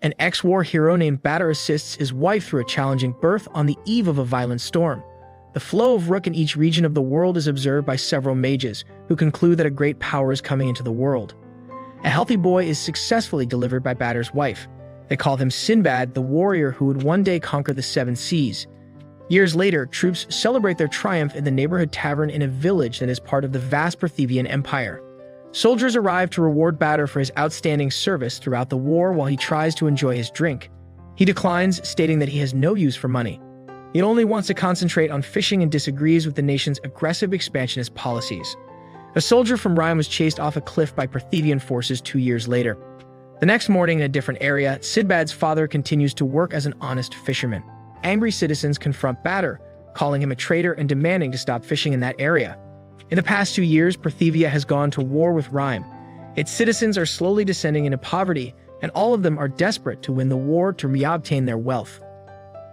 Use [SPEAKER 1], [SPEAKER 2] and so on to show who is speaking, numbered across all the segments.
[SPEAKER 1] An ex-war hero named Badr assists his wife through a challenging birth on the eve of a violent storm. The flow of Rook in each region of the world is observed by several mages, who conclude that a great power is coming into the world. A healthy boy is successfully delivered by Badr's wife. They call him Sinbad, the warrior who would one day conquer the seven seas. Years later, troops celebrate their triumph in the neighborhood tavern in a village that is part of the vast Parthian Empire. Soldiers arrive to reward Badr for his outstanding service throughout the war while he tries to enjoy his drink. He declines, stating that he has no use for money. He only wants to concentrate on fishing and disagrees with the nation's aggressive expansionist policies. A soldier from Rhyme was chased off a cliff by Parthian forces 2 years later. The next morning in a different area, Sinbad's father continues to work as an honest fisherman. Angry citizens confront Badr, calling him a traitor and demanding to stop fishing in that area. In the past 2 years, Parthia has gone to war with Rhyme. Its citizens are slowly descending into poverty, and all of them are desperate to win the war to reobtain their wealth.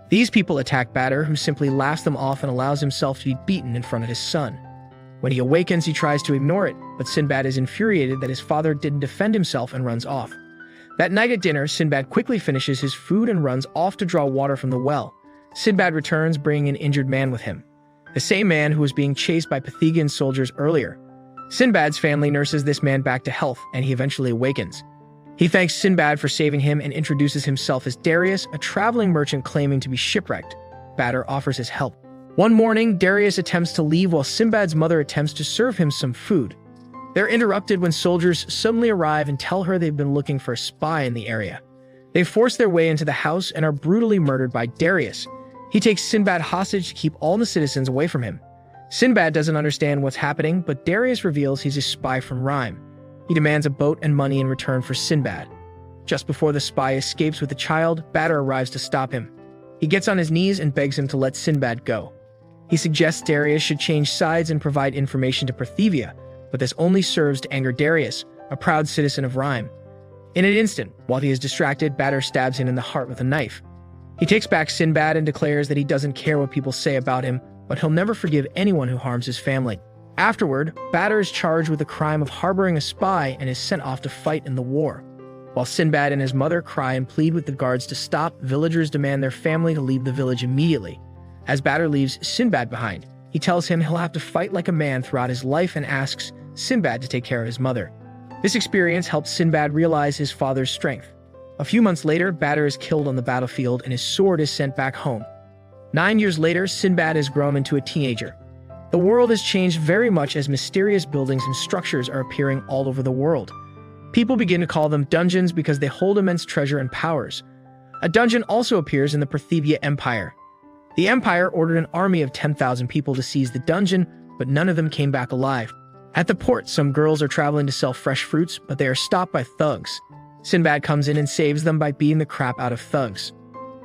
[SPEAKER 1] These people attack Badr, who simply laughs them off and allows himself to be beaten in front of his son. When he awakens, he tries to ignore it, but Sinbad is infuriated that his father didn't defend himself and runs off. That night at dinner, Sinbad quickly finishes his food and runs off to draw water from the well. Sinbad returns, bringing an injured man with him, the same man who was being chased by Parthian soldiers earlier. Sinbad's family nurses this man back to health, and he eventually awakens. He thanks Sinbad for saving him and introduces himself as Darius, a traveling merchant claiming to be shipwrecked. Badr offers his help. One morning, Darius attempts to leave while Sinbad's mother attempts to serve him some food. They're interrupted when soldiers suddenly arrive and tell her they've been looking for a spy in the area. They force their way into the house and are brutally murdered by Darius. He takes Sinbad hostage to keep all the citizens away from him. Sinbad doesn't understand what's happening, but Darius reveals he's a spy from Rhyme. He demands a boat and money in return for Sinbad. Just before the spy escapes with the child, Badr arrives to stop him. He gets on his knees and begs him to let Sinbad go. He suggests Darius should change sides and provide information to Parthia, but this only serves to anger Darius, a proud citizen of Rhyme. In an instant, while he is distracted, Badr stabs him in the heart with a knife. He takes back Sinbad and declares that he doesn't care what people say about him, but he'll never forgive anyone who harms his family. Afterward, Badr is charged with the crime of harboring a spy and is sent off to fight in the war. While Sinbad and his mother cry and plead with the guards to stop, villagers demand their family to leave the village immediately. As Badr leaves Sinbad behind, he tells him he'll have to fight like a man throughout his life and asks Sinbad to take care of his mother. This experience helps Sinbad realize his father's strength. A few months later, Badr is killed on the battlefield and his sword is sent back home. 9 years later, Sinbad has grown into a teenager. The world has changed very much as mysterious buildings and structures are appearing all over the world. People begin to call them dungeons because they hold immense treasure and powers. A dungeon also appears in the Parthia Empire. The Empire ordered an army of 10,000 people to seize the dungeon, but none of them came back alive. At the port, some girls are traveling to sell fresh fruits, but they are stopped by thugs. Sinbad comes in and saves them by beating the crap out of thugs.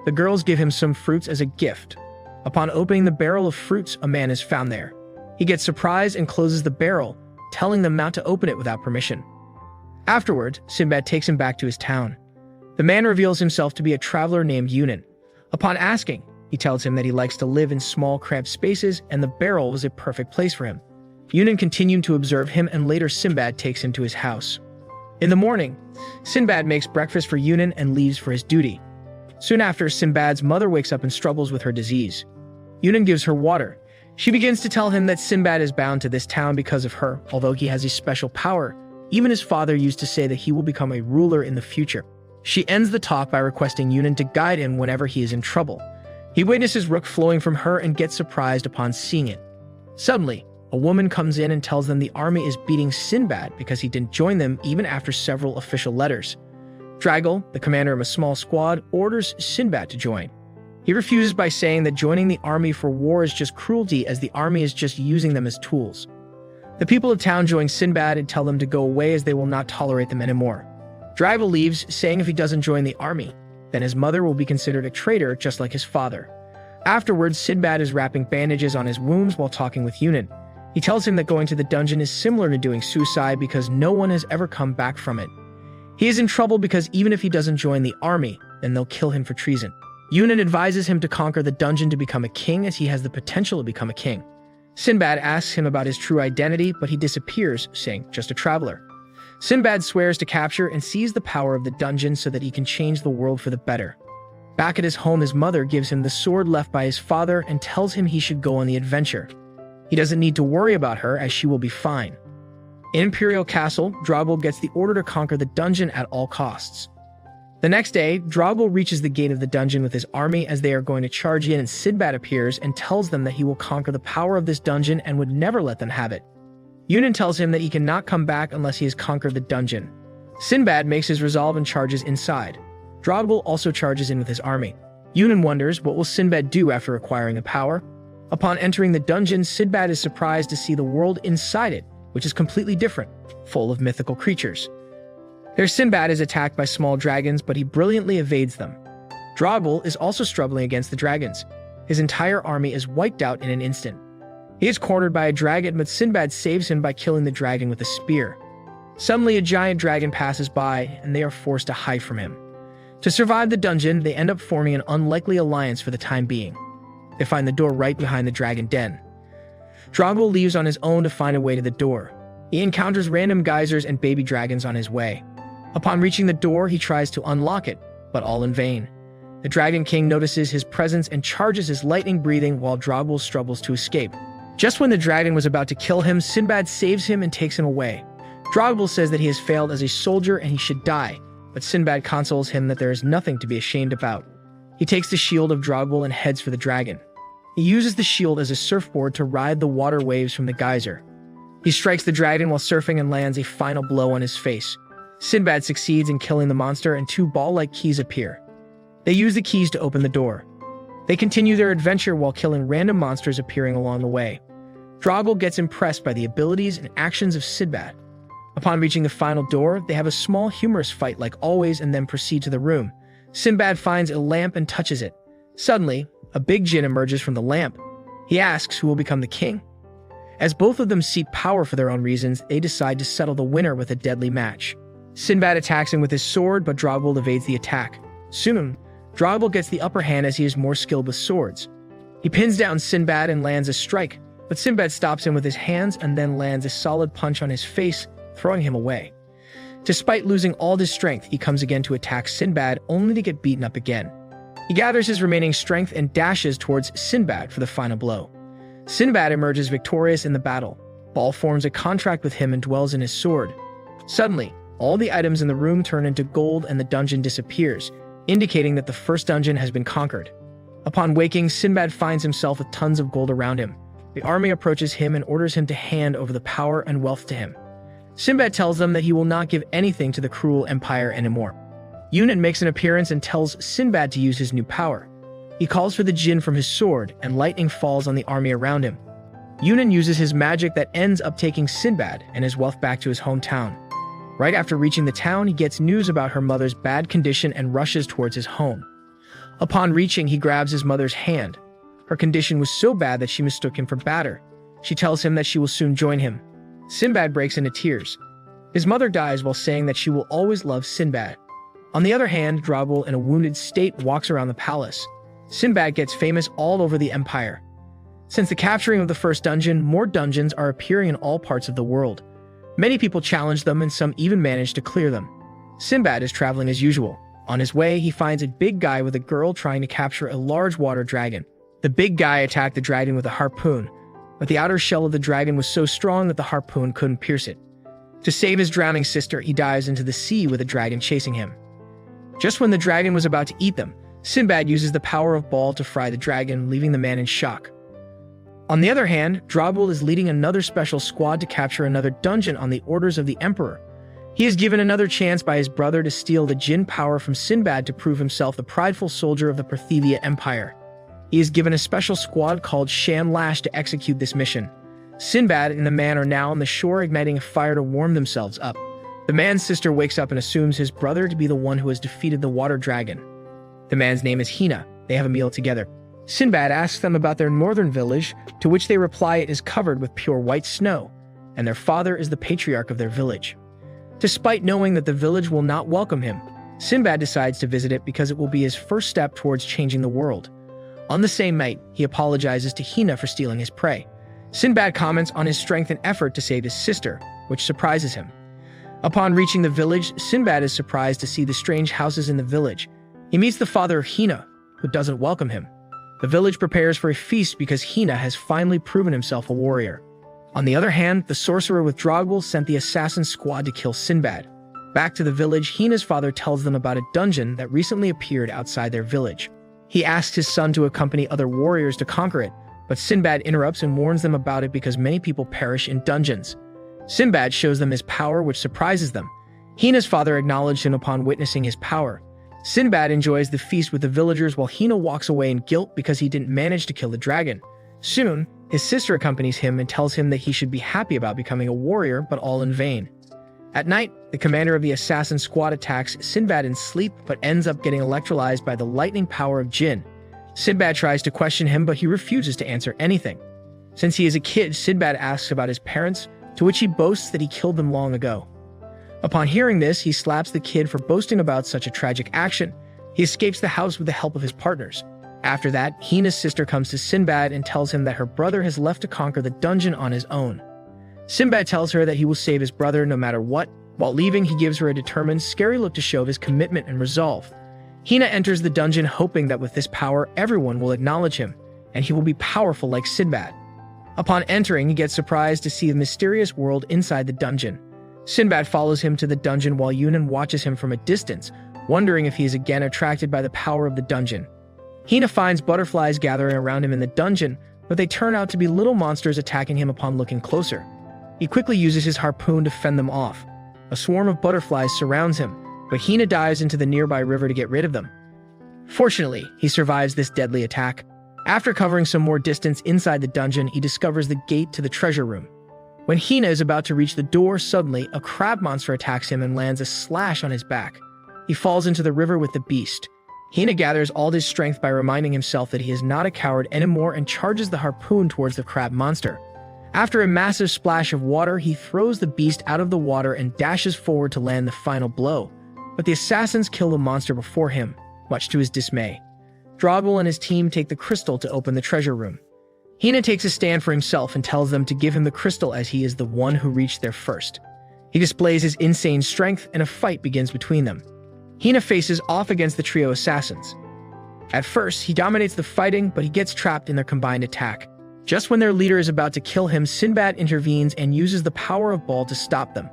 [SPEAKER 1] The girls give him some fruits as a gift. Upon opening the barrel of fruits, a man is found there. He gets surprised and closes the barrel, telling them not to open it without permission. Afterward, Sinbad takes him back to his town. The man reveals himself to be a traveler named Yunan. Upon asking, he tells him that he likes to live in small, cramped spaces and the barrel was a perfect place for him. Yunan continued to observe him and later Sinbad takes him to his house. In the morning, Sinbad makes breakfast for Yunan and leaves for his duty. Soon after, Sinbad's mother wakes up and struggles with her disease. Yunan gives her water. She begins to tell him that Sinbad is bound to this town because of her, although he has a special power. Even his father used to say that he will become a ruler in the future. She ends the talk by requesting Yunan to guide him whenever he is in trouble. He witnesses Rook flowing from her and gets surprised upon seeing it. Suddenly, a woman comes in and tells them the army is beating Sinbad because he didn't join them even after several official letters. Dragal, the commander of a small squad, orders Sinbad to join. He refuses by saying that joining the army for war is just cruelty as the army is just using them as tools. The people of town join Sinbad and tell them to go away as they will not tolerate them anymore. Dragal leaves, saying if he doesn't join the army, then his mother will be considered a traitor just like his father. Afterwards, Sinbad is wrapping bandages on his wounds while talking with Yunan. He tells him that going to the dungeon is similar to doing suicide because no one has ever come back from it. He is in trouble because even if he doesn't join the army, then they'll kill him for treason. Yunan advises him to conquer the dungeon to become a king as he has the potential to become a king. Sinbad asks him about his true identity, but he disappears, saying, just a traveler. Sinbad swears to capture and seize the power of the dungeon so that he can change the world for the better. Back at his home, his mother gives him the sword left by his father and tells him he should go on the adventure. He doesn't need to worry about her, as she will be fine. In Imperial Castle, Dragbal gets the order to conquer the dungeon at all costs. The next day, Dragbal reaches the gate of the dungeon with his army as they are going to charge in, and Sinbad appears and tells them that he will conquer the power of this dungeon and would never let them have it. Yunan tells him that he cannot come back unless he has conquered the dungeon. Sinbad makes his resolve and charges inside. Dragbal also charges in with his army. Yunan wonders what will Sinbad do after acquiring the power. Upon entering the dungeon, Sinbad is surprised to see the world inside it, which is completely different, full of mythical creatures. There, Sinbad is attacked by small dragons, but he brilliantly evades them. Dragbal is also struggling against the dragons. His entire army is wiped out in an instant. He is cornered by a dragon, but Sinbad saves him by killing the dragon with a spear. Suddenly, a giant dragon passes by, and they are forced to hide from him. To survive the dungeon, they end up forming an unlikely alliance for the time being. They find the door right behind the dragon den. Dragbal leaves on his own to find a way to the door. He encounters random geysers and baby dragons on his way. Upon reaching the door, he tries to unlock it, but all in vain. The Dragon King notices his presence and charges his lightning breathing while Dragbal struggles to escape. Just when the dragon was about to kill him, Sinbad saves him and takes him away. Dragbal says that he has failed as a soldier and he should die, but Sinbad consoles him that there is nothing to be ashamed about. He takes the shield of Dragbal and heads for the dragon. He uses the shield as a surfboard to ride the water waves from the geyser. He strikes the dragon while surfing and lands a final blow on his face. Sinbad succeeds in killing the monster and two ball-like keys appear. They use the keys to open the door. They continue their adventure while killing random monsters appearing along the way. Dragbal gets impressed by the abilities and actions of Sinbad. Upon reaching the final door, they have a small humorous fight like always and then proceed to the room. Sinbad finds a lamp and touches it. Suddenly, a big djinn emerges from the lamp. He asks who will become the king. As both of them seek power for their own reasons, they decide to settle the winner with a deadly match. Sinbad attacks him with his sword, but Dragbal evades the attack. Soon, Dragbal gets the upper hand as he is more skilled with swords. He pins down Sinbad and lands a strike, but Sinbad stops him with his hands and then lands a solid punch on his face, throwing him away. Despite losing all his strength, he comes again to attack Sinbad, only to get beaten up again. He gathers his remaining strength and dashes towards Sinbad for the final blow. Sinbad emerges victorious in the battle. Baal forms a contract with him and dwells in his sword. Suddenly, all the items in the room turn into gold and the dungeon disappears, indicating that the first dungeon has been conquered. Upon waking, Sinbad finds himself with tons of gold around him. The army approaches him and orders him to hand over the power and wealth to him. Sinbad tells them that he will not give anything to the cruel empire anymore. Yunan makes an appearance and tells Sinbad to use his new power. He calls for the djinn from his sword, and lightning falls on the army around him. Yunan uses his magic that ends up taking Sinbad and his wealth back to his hometown. Right after reaching the town, he gets news about her mother's bad condition and rushes towards his home. Upon reaching, he grabs his mother's hand. Her condition was so bad that she mistook him for Badr. She tells him that she will soon join him. Sinbad breaks into tears. His mother dies while saying that she will always love Sinbad. On the other hand, Dragbal, in a wounded state, walks around the palace. Sinbad gets famous all over the empire. Since the capturing of the first dungeon, more dungeons are appearing in all parts of the world. Many people challenge them and some even manage to clear them. Sinbad is traveling as usual. On his way, he finds a big guy with a girl trying to capture a large water dragon. The big guy attacked the dragon with a harpoon, but the outer shell of the dragon was so strong that the harpoon couldn't pierce it. To save his drowning sister, he dives into the sea with a dragon chasing him. Just when the dragon was about to eat them, Sinbad uses the power of Baal to fry the dragon, leaving the man in shock. On the other hand, Dragbal is leading another special squad to capture another dungeon on the orders of the Emperor. He is given another chance by his brother to steal the djinn power from Sinbad to prove himself the prideful soldier of the Parthivia Empire. He is given a special squad called Sham Lash to execute this mission. Sinbad and the man are now on the shore igniting a fire to warm themselves up. The man's sister wakes up and assumes his brother to be the one who has defeated the water dragon. The man's name is Hina. They have a meal together. Sinbad asks them about their northern village, to which they reply it is covered with pure white snow, and their father is the patriarch of their village. Despite knowing that the village will not welcome him, Sinbad decides to visit it because it will be his first step towards changing the world. On the same night, he apologizes to Hina for stealing his prey. Sinbad comments on his strength and effort to save his sister, which surprises him. Upon reaching the village, Sinbad is surprised to see the strange houses in the village. He meets the father of Hina, who doesn't welcome him. The village prepares for a feast because Hina has finally proven himself a warrior. On the other hand, the sorcerer with Drogbol sent the assassin squad to kill Sinbad. Back to the village, Hina's father tells them about a dungeon that recently appeared outside their village. He asks his son to accompany other warriors to conquer it, but Sinbad interrupts and warns them about it because many people perish in dungeons. Sinbad shows them his power, which surprises them. Hina's father acknowledged him upon witnessing his power. Sinbad enjoys the feast with the villagers while Hina walks away in guilt because he didn't manage to kill the dragon. Soon, his sister accompanies him and tells him that he should be happy about becoming a warrior, but all in vain. At night, the commander of the assassin squad attacks Sinbad in sleep but ends up getting electrolyzed by the lightning power of Jinn. Sinbad tries to question him, but he refuses to answer anything. Since he is a kid, Sinbad asks about his parents, to which he boasts that he killed them long ago. Upon hearing this, he slaps the kid for boasting about such a tragic action. He escapes the house with the help of his partners. After that, Hina's sister comes to Sinbad and tells him that her brother has left to conquer the dungeon on his own. Sinbad tells her that he will save his brother no matter what. While leaving, he gives her a determined, scary look to show his commitment and resolve. Hina enters the dungeon hoping that with this power, everyone will acknowledge him, and he will be powerful like Sinbad. Upon entering, he gets surprised to see the mysterious world inside the dungeon. Sinbad follows him to the dungeon while Yunan watches him from a distance, wondering if he is again attracted by the power of the dungeon. Hina finds butterflies gathering around him in the dungeon, but they turn out to be little monsters attacking him upon looking closer. He quickly uses his harpoon to fend them off. A swarm of butterflies surrounds him, but Hina dives into the nearby river to get rid of them. Fortunately, he survives this deadly attack. After covering some more distance inside the dungeon, he discovers the gate to the treasure room. When Hina is about to reach the door, suddenly, a crab monster attacks him and lands a slash on his back. He falls into the river with the beast. Hina gathers all his strength by reminding himself that he is not a coward anymore and charges the harpoon towards the crab monster. After a massive splash of water, he throws the beast out of the water and dashes forward to land the final blow. But the assassins kill the monster before him, much to his dismay. Drogbol and his team take the crystal to open the treasure room. Hina takes a stand for himself and tells them to give him the crystal as he is the one who reached there first. He displays his insane strength and a fight begins between them. Hina faces off against the trio assassins. At first, he dominates the fighting, but he gets trapped in their combined attack. Just when their leader is about to kill him, Sinbad intervenes and uses the power of Baal to stop them.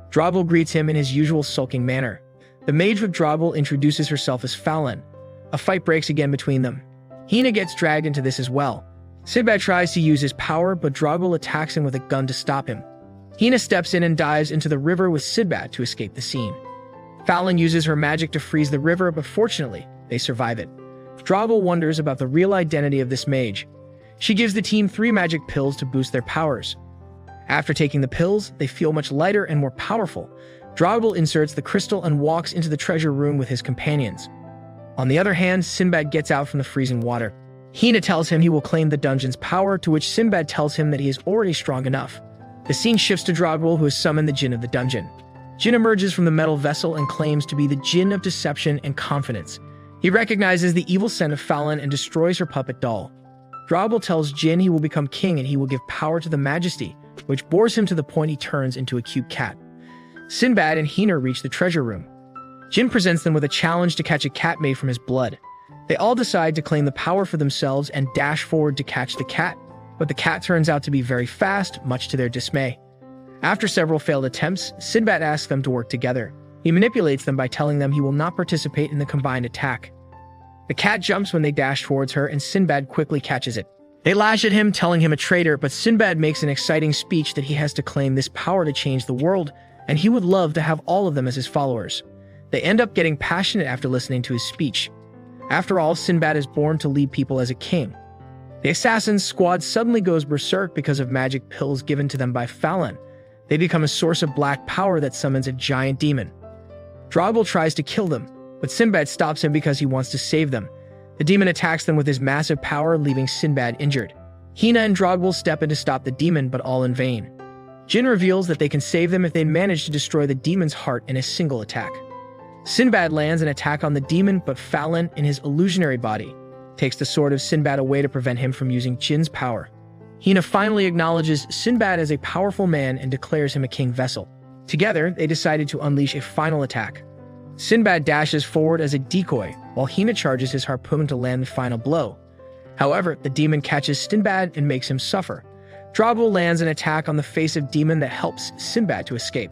[SPEAKER 1] Drogbol greets him in his usual sulking manner. The mage with Drogbol introduces herself as Fallon. A fight breaks again between them. Hina gets dragged into this as well. Sinbad tries to use his power, but Drogbol attacks him with a gun to stop him. Hina steps in and dives into the river with Sinbad to escape the scene. Fallon uses her magic to freeze the river, but fortunately, they survive it. Drogbol wonders about the real identity of this mage. She gives the team 3 magic pills to boost their powers. After taking the pills, they feel much lighter and more powerful. Drogbol inserts the crystal and walks into the treasure room with his companions. On the other hand, Sinbad gets out from the freezing water. Hina tells him he will claim the dungeon's power, to which Sinbad tells him that he is already strong enough. The scene shifts to Drogbol, who has summoned the Jinn of the dungeon. Jinn emerges from the metal vessel and claims to be the Jinn of deception and confidence. He recognizes the evil scent of Fallon and destroys her puppet doll. Drogbol tells Jinn he will become king and he will give power to the Majesty, which bores him to the point he turns into a cute cat. Sinbad and Hina reach the treasure room. Jinn presents them with a challenge to catch a cat made from his blood. They all decide to claim the power for themselves and dash forward to catch the cat, but the cat turns out to be very fast, much to their dismay. After several failed attempts, Sinbad asks them to work together. He manipulates them by telling them he will not participate in the combined attack. The cat jumps when they dash towards her, and Sinbad quickly catches it. They lash at him, telling him a traitor, but Sinbad makes an exciting speech that he has to claim this power to change the world, and he would love to have all of them as his followers. They end up getting passionate after listening to his speech. After all, Sinbad is born to lead people as a king. The assassin's squad suddenly goes berserk because of magic pills given to them by Fallon. They become a source of black power that summons a giant demon. Drogbol tries to kill them, but Sinbad stops him because he wants to save them. The demon attacks them with his massive power, leaving Sinbad injured. Hina and Drogbol step in to stop the demon, but all in vain. Jinn reveals that they can save them if they manage to destroy the demon's heart in a single attack. Sinbad lands an attack on the demon, but Fallon, in his illusionary body, takes the sword of Sinbad away to prevent him from using Jinn's power. Hina finally acknowledges Sinbad as a powerful man and declares him a king vessel. Together, they decided to unleash a final attack. Sinbad dashes forward as a decoy, while Hina charges his harpoon to land the final blow. However, the demon catches Sinbad and makes him suffer. Drabble lands an attack on the face of demon that helps Sinbad to escape.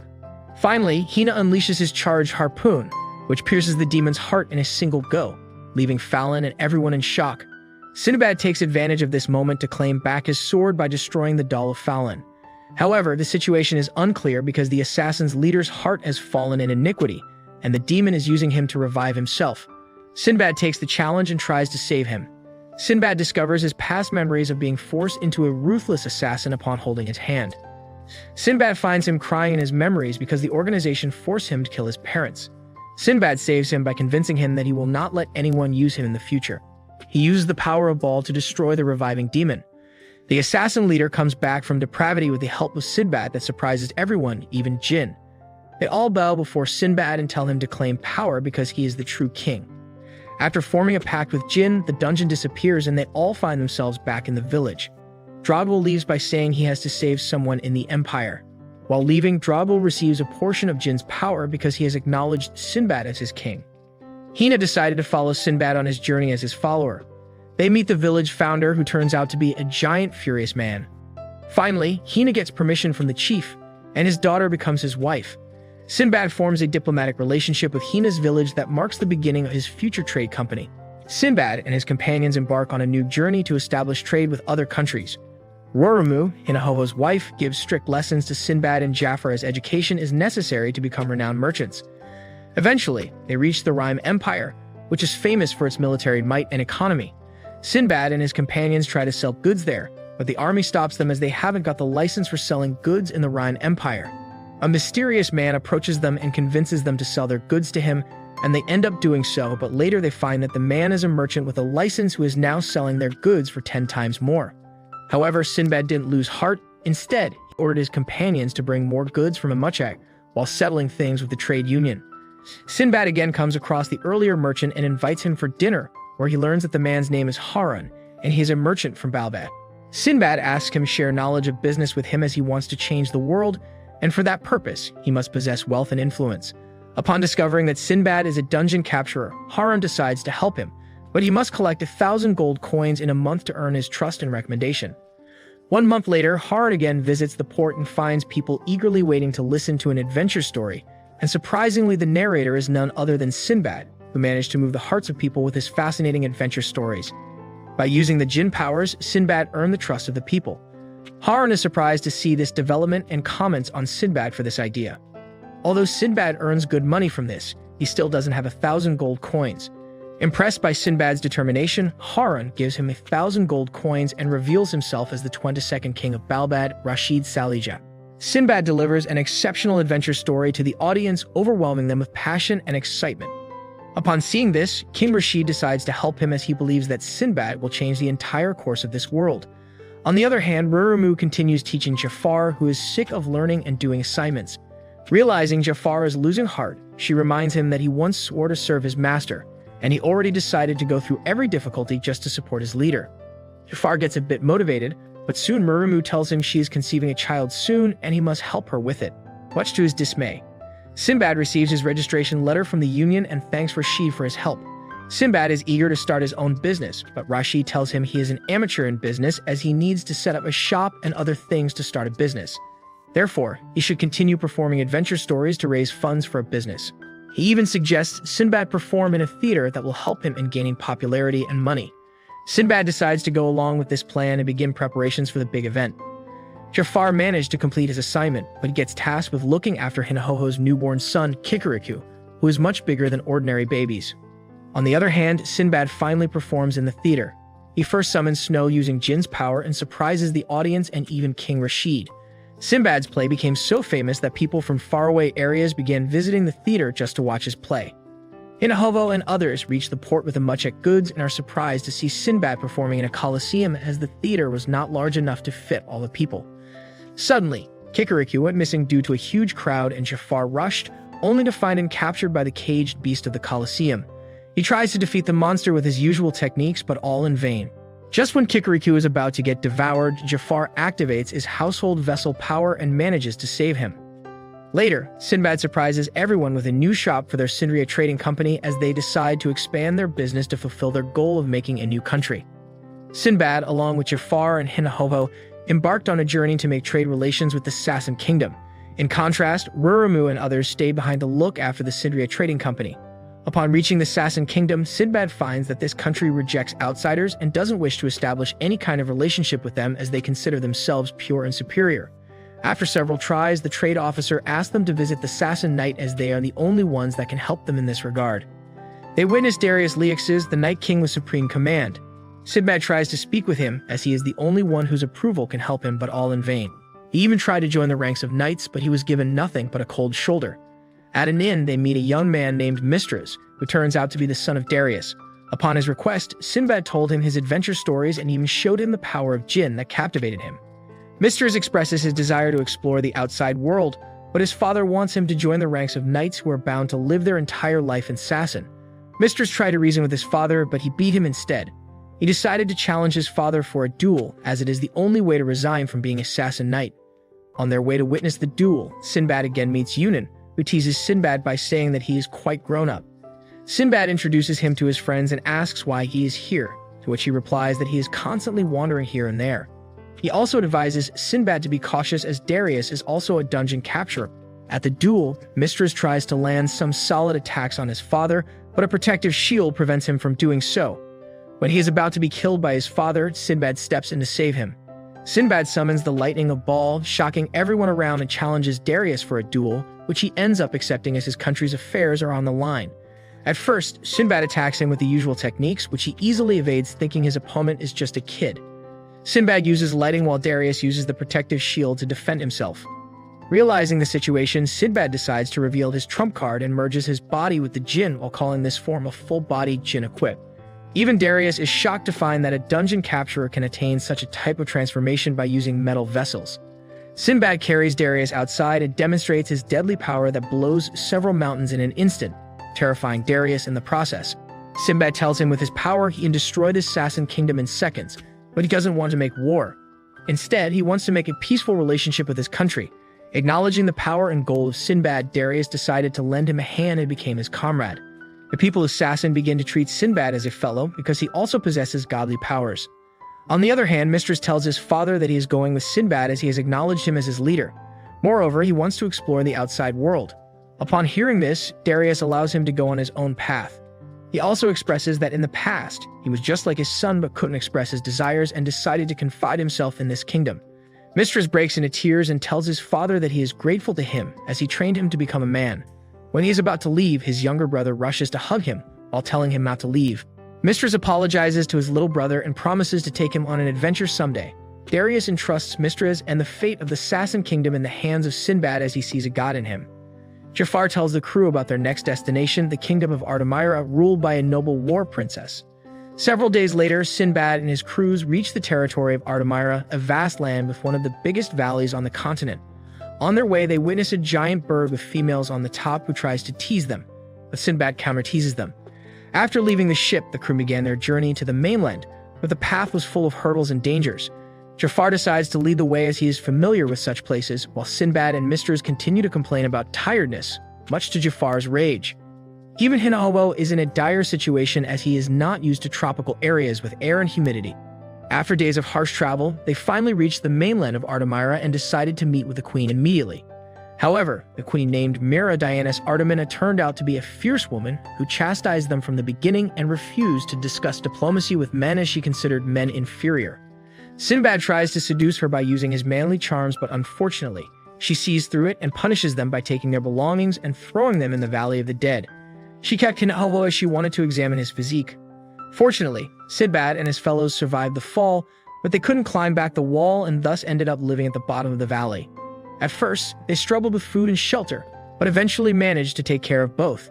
[SPEAKER 1] Finally, Hina unleashes his charged harpoon, which pierces the demon's heart in a single go, leaving Fallon and everyone in shock. Sinbad takes advantage of this moment to claim back his sword by destroying the doll of Fallon. However, the situation is unclear because the assassin's leader's heart has fallen in iniquity, and the demon is using him to revive himself. Sinbad takes the challenge and tries to save him. Sinbad discovers his past memories of being forced into a ruthless assassin upon holding his hand. Sinbad finds him crying in his memories because the organization forced him to kill his parents. Sinbad saves him by convincing him that he will not let anyone use him in the future. He uses the power of Baal to destroy the reviving demon. The assassin leader comes back from depravity with the help of Sinbad that surprises everyone, even Jinn. They all bow before Sinbad and tell him to claim power because he is the true king. After forming a pact with Jinn, the dungeon disappears and they all find themselves back in the village. Drabble leaves by saying he has to save someone in the Empire. While leaving, Drabble receives a portion of Jinn's power because he has acknowledged Sinbad as his king. Hina decided to follow Sinbad on his journey as his follower. They meet the village founder, who turns out to be a giant furious man. Finally, Hina gets permission from the chief, and his daughter becomes his wife. Sinbad forms a diplomatic relationship with Hina's village that marks the beginning of his future trade company. Sinbad and his companions embark on a new journey to establish trade with other countries. Roromu, Hinahoho's wife, gives strict lessons to Sinbad and Jafar as education is necessary to become renowned merchants. Eventually, they reach the Rime Empire, which is famous for its military might and economy. Sinbad and his companions try to sell goods there, but the army stops them as they haven't got the license for selling goods in the Rhine Empire. A mysterious man approaches them and convinces them to sell their goods to him, and they end up doing so, but later they find that the man is a merchant with a license who is now selling their goods for 10 times more. However, Sinbad didn't lose heart. Instead, he ordered his companions to bring more goods from Magi while settling things with the trade union. Sinbad again comes across the earlier merchant and invites him for dinner, where he learns that the man's name is Harun, and he is a merchant from Balbad. Sinbad asks him to share knowledge of business with him as he wants to change the world, and for that purpose, he must possess wealth and influence. Upon discovering that Sinbad is a dungeon capturer, Harun decides to help him, but he must collect 1,000 gold coins in a month to earn his trust and recommendation. 1 month later, Harun again visits the port and finds people eagerly waiting to listen to an adventure story, and surprisingly, the narrator is none other than Sinbad, who managed to move the hearts of people with his fascinating adventure stories. By using the Jinn powers, Sinbad earned the trust of the people. Harun is surprised to see this development and comments on Sinbad for this idea. Although Sinbad earns good money from this, he still doesn't have 1,000 gold coins. Impressed by Sinbad's determination, Harun gives him 1,000 gold coins and reveals himself as the 22nd king of Balbad, Rashid Salija. Sinbad delivers an exceptional adventure story to the audience, overwhelming them with passion and excitement. Upon seeing this, King Rashid decides to help him as he believes that Sinbad will change the entire course of this world. On the other hand, Roromu continues teaching Jafar, who is sick of learning and doing assignments. Realizing Jafar is losing heart, she reminds him that he once swore to serve his master, and he already decided to go through every difficulty just to support his leader. Jafar gets a bit motivated, but soon Roromu tells him she is conceiving a child soon and he must help her with it, much to his dismay. Sinbad receives his registration letter from the union and thanks Rashid for his help. Sinbad is eager to start his own business, but Rashid tells him he is an amateur in business as he needs to set up a shop and other things to start a business. Therefore, he should continue performing adventure stories to raise funds for a business. He even suggests Sinbad perform in a theater that will help him in gaining popularity and money. Sinbad decides to go along with this plan and begin preparations for the big event. Jafar managed to complete his assignment, but he gets tasked with looking after Hinahoho's newborn son, Kikiriku, who is much bigger than ordinary babies. On the other hand, Sinbad finally performs in the theater. He first summons Snow using Jinn's power and surprises the audience and even King Rashid. Sinbad's play became so famous that people from faraway areas began visiting the theater just to watch his play. Hinahoho and others reach the port with the Magi goods and are surprised to see Sinbad performing in a coliseum as the theater was not large enough to fit all the people. Suddenly, Kikiriku went missing due to a huge crowd and Jafar rushed, only to find him captured by the caged beast of the coliseum. He tries to defeat the monster with his usual techniques, but all in vain. Just when Kikiriku is about to get devoured, Jafar activates his household vessel power and manages to save him. Later, Sinbad surprises everyone with a new shop for their Sindria trading company as they decide to expand their business to fulfill their goal of making a new country. Sinbad, along with Jafar and Hinahovo, embarked on a journey to make trade relations with the Sassan Kingdom. In contrast, Ruramu and others stayed behind to look after the Sindria trading company. Upon reaching the Sassan Kingdom, Sinbad finds that this country rejects outsiders and doesn't wish to establish any kind of relationship with them as they consider themselves pure and superior. After several tries, the trade officer asked them to visit the Sassan Knight as they are the only ones that can help them in this regard. They witness Darius Leix's, the Night King with supreme command. Sinbad tries to speak with him as he is the only one whose approval can help him, but all in vain. He even tried to join the ranks of knights, but he was given nothing but a cold shoulder. At an inn, they meet a young man named Mistras, who turns out to be the son of Darius. Upon his request, Sinbad told him his adventure stories and even showed him the power of jinn that captivated him. Mistras expresses his desire to explore the outside world, but his father wants him to join the ranks of knights who are bound to live their entire life in Sassan. Mistras tried to reason with his father, but he beat him instead. He decided to challenge his father for a duel, as it is the only way to resign from being a Sassan knight. On their way to witness the duel, Sinbad again meets Yunan, who teases Sinbad by saying that he is quite grown up. Sinbad introduces him to his friends and asks why he is here, to which he replies that he is constantly wandering here and there. He also advises Sinbad to be cautious as Darius is also a dungeon capturer. At the duel, Mistras tries to land some solid attacks on his father, but a protective shield prevents him from doing so. When he is about to be killed by his father, Sinbad steps in to save him. Sinbad summons the lightning of Baal, shocking everyone around, and challenges Darius for a duel, which he ends up accepting as his country's affairs are on the line. At first, Sinbad attacks him with the usual techniques, which he easily evades, thinking his opponent is just a kid. Sinbad uses lighting while Darius uses the protective shield to defend himself. Realizing the situation, Sinbad decides to reveal his trump card and merges his body with the jinn while calling this form a full-body jinn equip. Even Darius is shocked to find that a dungeon capturer can attain such a type of transformation by using metal vessels. Sinbad carries Darius outside and demonstrates his deadly power that blows several mountains in an instant, terrifying Darius in the process. Sinbad tells him with his power he can destroy the Sassan Kingdom in seconds, but he doesn't want to make war. Instead, he wants to make a peaceful relationship with his country. Acknowledging the power and goal of Sinbad, Darius decided to lend him a hand and became his comrade. The people of Sassan begin to treat Sinbad as a fellow because he also possesses godly powers. On the other hand, Mistras tells his father that he is going with Sinbad as he has acknowledged him as his leader. Moreover, he wants to explore the outside world. Upon hearing this, Darius allows him to go on his own path. He also expresses that in the past, he was just like his son but couldn't express his desires and decided to confide himself in this kingdom. Mistras breaks into tears and tells his father that he is grateful to him as he trained him to become a man. When he is about to leave, his younger brother rushes to hug him while telling him not to leave. Mistras apologizes to his little brother and promises to take him on an adventure someday. Darius entrusts Mistras and the fate of the Sassan Kingdom in the hands of Sinbad as he sees a god in him. Jafar tells the crew about their next destination, the kingdom of Artemyra, ruled by a noble war princess. Several days later, Sinbad and his crews reach the territory of Artemyra, a vast land with one of the biggest valleys on the continent. On their way, they witness a giant bird with females on the top who tries to tease them, but Sinbad counter-teases them. After leaving the ship, the crew began their journey to the mainland, but the path was full of hurdles and dangers. Jafar decides to lead the way as he is familiar with such places, while Sinbad and Mistras continue to complain about tiredness, much to Jafar's rage. Even Hinahobo is in a dire situation as he is not used to tropical areas with air and humidity. After days of harsh travel, they finally reached the mainland of Artemyra and decided to meet with the queen immediately. However, the queen named Mira Dianus Artemina turned out to be a fierce woman who chastised them from the beginning and refused to discuss diplomacy with men as she considered men inferior. Sinbad tries to seduce her by using his manly charms, but unfortunately, she sees through it and punishes them by taking their belongings and throwing them in the Valley of the Dead. She kept Hinahobo as she wanted to examine his physique. Fortunately, Sinbad and his fellows survived the fall, but they couldn't climb back the wall and thus ended up living at the bottom of the valley. At first, they struggled with food and shelter, but eventually managed to take care of both.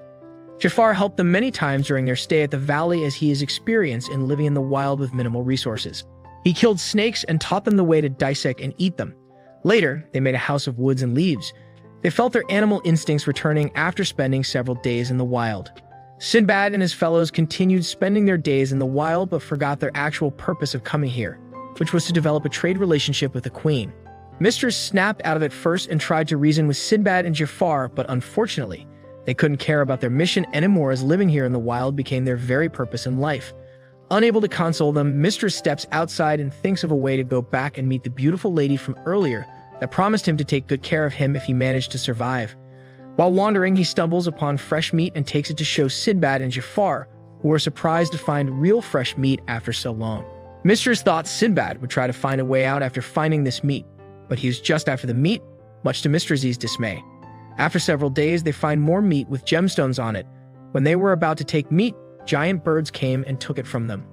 [SPEAKER 1] Jafar helped them many times during their stay at the valley as he is experienced in living in the wild with minimal resources. He killed snakes and taught them the way to dissect and eat them. Later, they made a house of woods and leaves. They felt their animal instincts returning after spending several days in the wild. Sinbad and his fellows continued spending their days in the wild but forgot their actual purpose of coming here, which was to develop a trade relationship with the queen. Mistress snapped out of it first and tried to reason with Sinbad and Jafar, but unfortunately, they couldn't care about their mission anymore as living here in the wild became their very purpose in life. Unable to console them, Mistress steps outside and thinks of a way to go back and meet the beautiful lady from earlier that promised him to take good care of him if he managed to survive. While wandering, he stumbles upon fresh meat and takes it to show Sinbad and Jafar, who are surprised to find real fresh meat after so long. Mistress thought Sinbad would try to find a way out after finding this meat, but he was just after the meat, much to Mistress's dismay. After several days, they find more meat with gemstones on it. When they were about to take meat, giant birds came and took it from them.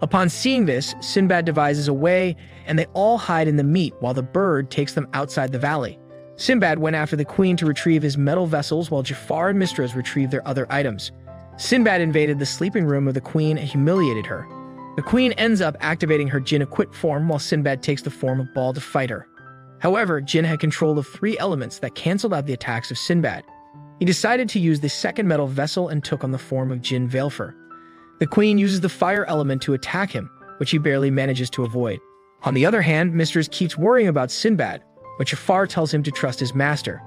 [SPEAKER 1] Upon seeing this, Sinbad devises a way, and they all hide in the meat while the bird takes them outside the valley. Sinbad went after the queen to retrieve his metal vessels while Jafar and Mistress retrieved their other items. Sinbad invaded the sleeping room of the queen and humiliated her. The queen ends up activating her jinn-equipped form while Sinbad takes the form of Baal to fight her. However, Jinn had control of 3 elements that canceled out the attacks of Sinbad. He decided to use the second metal vessel and took on the form of Jinn Veilfer. The queen uses the fire element to attack him, which he barely manages to avoid. On the other hand, Mistress keeps worrying about Sinbad, but Jafar tells him to trust his master.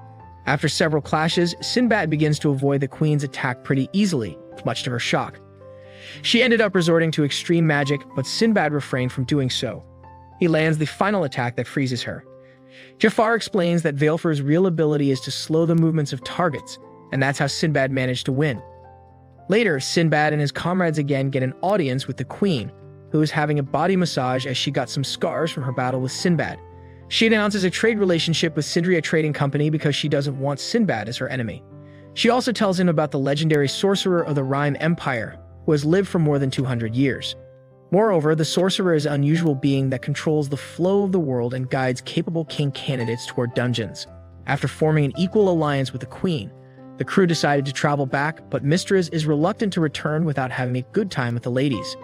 [SPEAKER 1] After several clashes, Sinbad begins to avoid the queen's attack pretty easily, much to her shock. She ended up resorting to extreme magic, but Sinbad refrained from doing so. He lands the final attack that freezes her. Jafar explains that Veilfer's real ability is to slow the movements of targets, and that's how Sinbad managed to win. Later, Sinbad and his comrades again get an audience with the queen, who is having a body massage as she got some scars from her battle with Sinbad. She announces a trade relationship with Sindria Trading Company because she doesn't want Sinbad as her enemy. She also tells him about the legendary sorcerer of the Rhyme Empire, who has lived for more than 200 years. Moreover, the sorcerer is an unusual being that controls the flow of the world and guides capable king candidates toward dungeons. After forming an equal alliance with the queen, the crew decided to travel back, but Mistress is reluctant to return without having a good time with the ladies.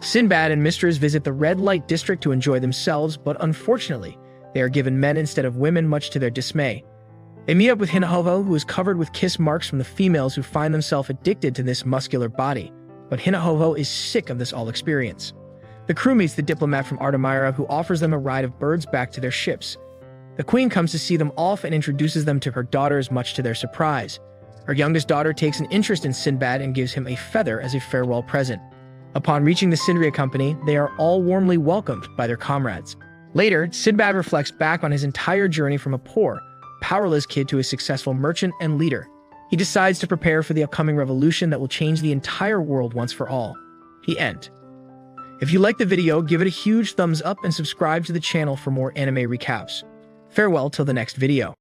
[SPEAKER 1] Sinbad and Mistress visit the red light district to enjoy themselves, but unfortunately, they are given men instead of women, much to their dismay. They meet up with Hinahovo, who is covered with kiss marks from the females who find themselves addicted to this muscular body, but Hinahovo is sick of this all experience. The crew meets the diplomat from Artemira, who offers them a ride of birds back to their ships. The queen comes to see them off and introduces them to her daughters, much to their surprise. Her youngest daughter takes an interest in Sinbad and gives him a feather as a farewell present. Upon reaching the Sindria Company, they are all warmly welcomed by their comrades. Later, Sinbad reflects back on his entire journey from a poor, powerless kid to a successful merchant and leader. He decides to prepare for the upcoming revolution that will change the entire world once for all. The end. If you liked the video, give it a huge thumbs up and subscribe to the channel for more anime recaps. Farewell till the next video.